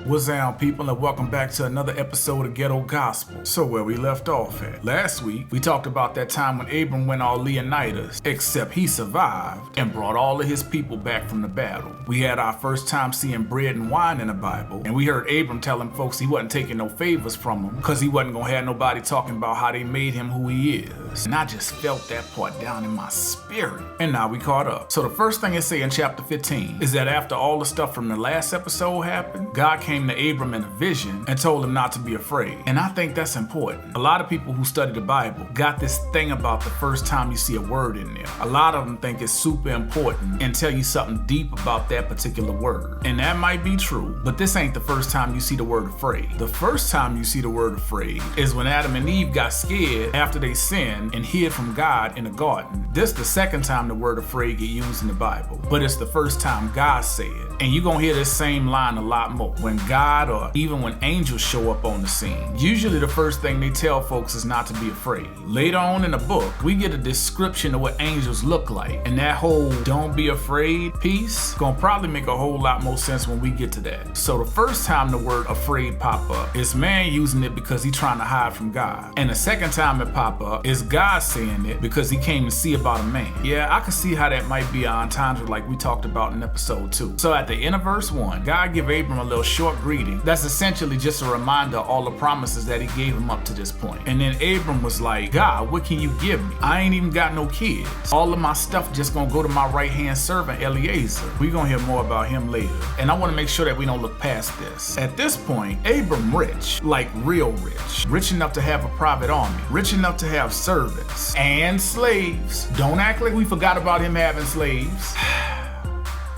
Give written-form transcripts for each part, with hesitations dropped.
What's down, people, and welcome back to another episode of Ghetto Gospel. So where we left off at. Last week, we talked about that time when Abram went all Leonidas, except he survived and brought all of his people back from the battle. We had our first time seeing bread and wine in the Bible, and we heard Abram telling folks he wasn't taking no favors from them because he wasn't going to have nobody talking about how they made him who he is. And I just felt that part down in my spirit. And now we caught up. So the first thing it say in chapter 15 is that after all the stuff from the last episode happened, God came to Abram in a vision and told him not to be afraid. And I think that's important. A lot of people who study the Bible got this thing about the first time you see a word in there. A lot of them think it's super important and tell you something deep about that particular word. And that might be true, but this ain't the first time you see the word afraid. The first time you see the word afraid is when Adam and Eve got scared after they sinned and hid from God in the garden. This the second time the word afraid get used in the Bible, but it's the first time God said it. And you're gonna hear this same line a lot more when God or even when angels show up on the scene. Usually the first thing they tell folks is not to be afraid. Later on in the book, we get a description of what angels look like, and that whole don't be afraid piece gonna probably make a whole lot more sense when we get to that. So the first time the word afraid pop up is man using it because he's trying to hide from God. And the second time it pop up is God saying it because he came to see about a man. Yeah, I can see how that might be an entendre like we talked about in episode 2. So at the end of verse 1, God give Abram a little short greeting that's essentially just a reminder of all the promises that he gave him up to this point. And then Abram was like, God, what can you give me? I ain't even got no kids. All of my stuff just gonna go to my right hand servant Eliezer. We gonna hear more about him later. And I wanna make sure that we don't look past this. At this point, Abram rich, like real rich. Rich enough to have a private army. Rich enough to have servants and slaves. Don't act like we forgot about him having slaves.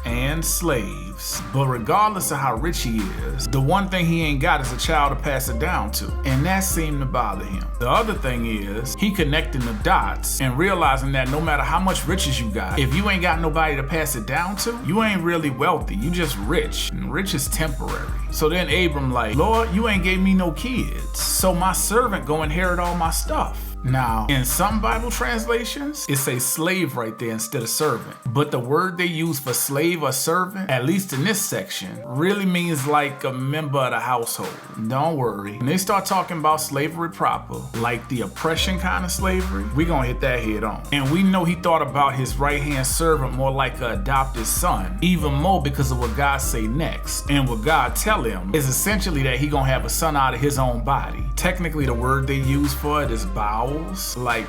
And slaves. But regardless of how rich he is, the one thing he ain't got is a child to pass it down to. And that seemed to bother him. The other thing is, he connecting the dots and realizing that no matter how much riches you got, if you ain't got nobody to pass it down to, you ain't really wealthy. You just rich. And rich is temporary. So then Abram like, Lord, you ain't gave me no kids. So my servant go inherit all my stuff. Now, in some Bible translations, it says slave right there instead of servant. But the word they use for slave or servant, at least in this section, really means like a member of the household. Don't worry. When they start talking about slavery proper, like the oppression kind of slavery, we gonna hit that head on. And we know he thought about his right-hand servant more like an adopted son, even more because of what God say next. And what God tell him is essentially that he gonna have a son out of his own body. Technically, the word they use for it is bowels. Like,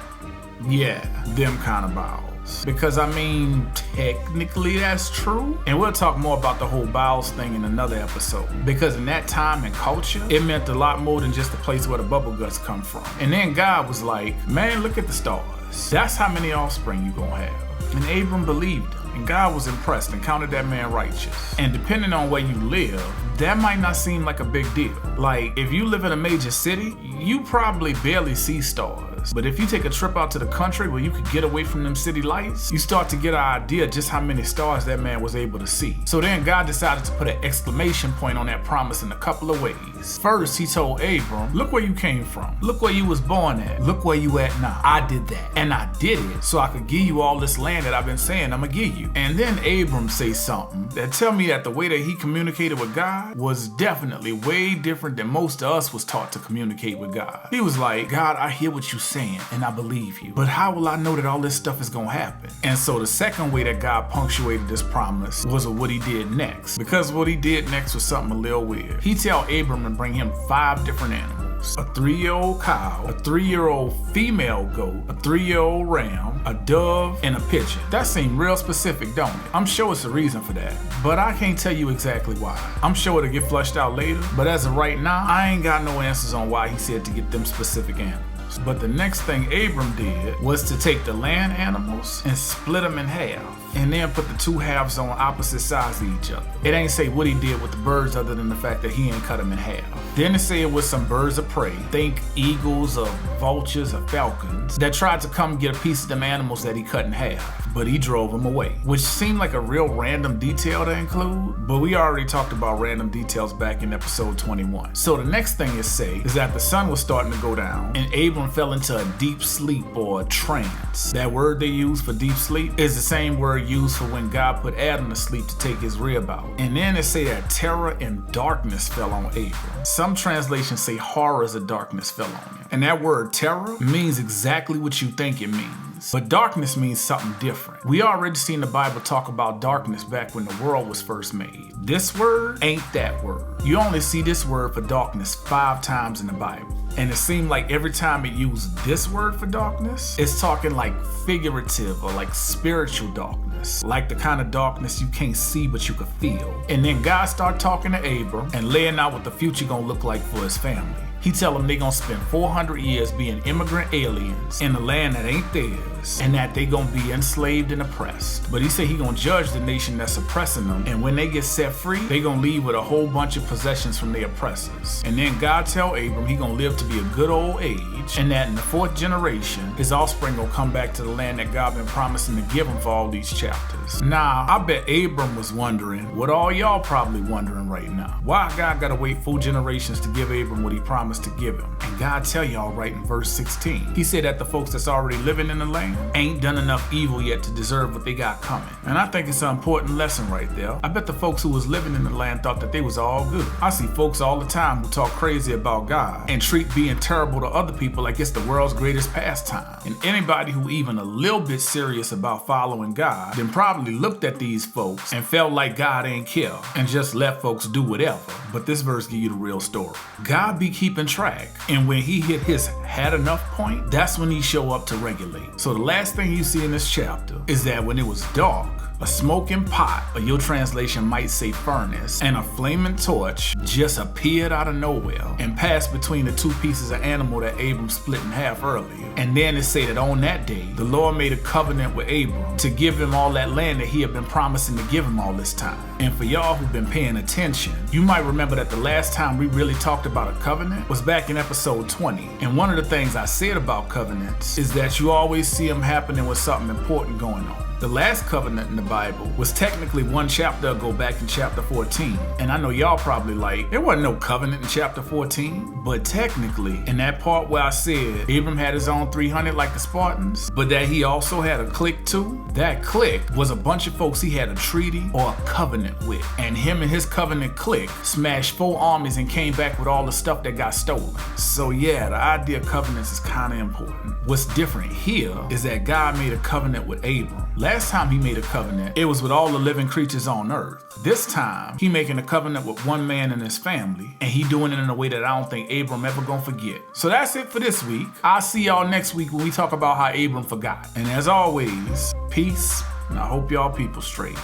yeah, them kind of bowels. Because I mean, technically that's true. And we'll talk more about the whole bowels thing in another episode. Because in that time and culture, it meant a lot more than just the place where the bubble guts come from. And then God was like, man, look at the stars. That's how many offspring you gonna have. And Abram believed him. And God was impressed and counted that man righteous. And depending on where you live, that might not seem like a big deal. Like, if you live in a major city, you probably barely see stars. But if you take a trip out to the country where you could get away from them city lights, you start to get an idea just how many stars that man was able to see. So then God decided to put an exclamation point on that promise in a couple of ways. First, he told Abram, look where you came from. Look where you was born at. Look where you at now. I did that. And I did it so I could give you all this land that I've been saying I'm gonna give you. And then Abram say something that tell me that the way that he communicated with God was definitely way different than most of us was taught to communicate with God. He was like, God, I hear what you're saying and I believe you, but how will I know that all this stuff is gonna happen? And so the second way that God punctuated this promise was with what he did next, because what he did next was something a little weird. He tell Abram to bring him 5 different animals. A 3-year-old cow, a 3-year-old female goat, a 3-year-old ram, a dove, and a pigeon. That seemed real specific, don't it? I'm sure it's a reason for that, but I can't tell you exactly why. I'm sure it'll get flushed out later, but as of right now, I ain't got no answers on why he said to get them specific animals. But the next thing Abram did was to take the land animals and split them in half, and then put the 2 halves on opposite sides of each other. It ain't say what he did with the birds other than the fact that he ain't cut them in half. Then it said it was some birds of prey, think eagles or vultures or falcons, that tried to come get a piece of them animals that he cut in half, but he drove them away, which seemed like a real random detail to include, but we already talked about random details back in episode 21. So the next thing it say is that the sun was starting to go down, and Abram fell into a deep sleep or a trance. That word they use for deep sleep is the same word word used for when God put Adam to sleep to take his rib out. And then it say that terror and darkness fell on Abram. Some translations say horrors of darkness fell on him. And that word terror means exactly what you think it means. But darkness means something different. We already seen the Bible talk about darkness back when the world was first made. This word ain't that word. You only see this word for darkness 5 times in the Bible. And it seemed like every time it used this word for darkness, it's talking like figurative or like spiritual darkness. Like the kind of darkness you can't see but you can feel. And then God started talking to Abram and laying out what the future gonna look like for his family. He tell them they gonna spend 400 years being immigrant aliens in a land that ain't theirs, and that they gonna be enslaved and oppressed. But he said he gonna judge the nation that's oppressing them, and when they get set free, they gonna leave with a whole bunch of possessions from their oppressors. And then God tell Abram he gonna live to be a good old age, and that in the 4th generation, his offspring gonna come back to the land that God been promising to give him for all these chapters. Now, I bet Abram was wondering what all y'all probably wondering right now. Why God gotta wait 4 generations to give Abram what he promised to give him? And God tell y'all right in verse 16. He said that the folks that's already living in the land ain't done enough evil yet to deserve what they got coming. And I think it's an important lesson right there. I bet the folks who was living in the land thought that they was all good. I see folks all the time who talk crazy about God and treat being terrible to other people like it's the world's greatest pastime. And anybody who even a little bit serious about following God then probably looked at these folks and felt like God ain't care and just let folks do whatever. But this verse give you the real story. God be keeping track, and when he hit his had enough point, that's when he show up to regulate. So the last thing you see in this chapter is that when it was dark, a smoking pot, or your translation might say furnace, and a flaming torch just appeared out of nowhere and passed between the 2 pieces of animal that Abram split in half earlier. And then it say that on that day, the Lord made a covenant with Abram to give him all that land that he had been promising to give him all this time. And for y'all who've been paying attention, you might remember that the last time we really talked about a covenant was back in episode 20. And one of the things I said about covenants is that you always see them happening with something important going on. The last covenant in the Bible was technically 1 chapter ago, back in chapter 14. And I know y'all probably like, there wasn't no covenant in chapter 14. But technically, in that part where I said Abram had his own 300 like the Spartans, but that he also had a clique too, that clique was a bunch of folks he had a treaty or a covenant with. And him and his covenant clique smashed 4 armies and came back with all the stuff that got stolen. So yeah, the idea of covenants is kind of important. What's different here is that God made a covenant with Abram. Last time he made a covenant, it was with all the living creatures on earth. This time, he making a covenant with 1 man and his family, and he doing it in a way that I don't think Abram ever gonna forget. So that's it for this week. I'll see y'all next week when we talk about how Abram forgot. And as always, peace, and I hope y'all people straight.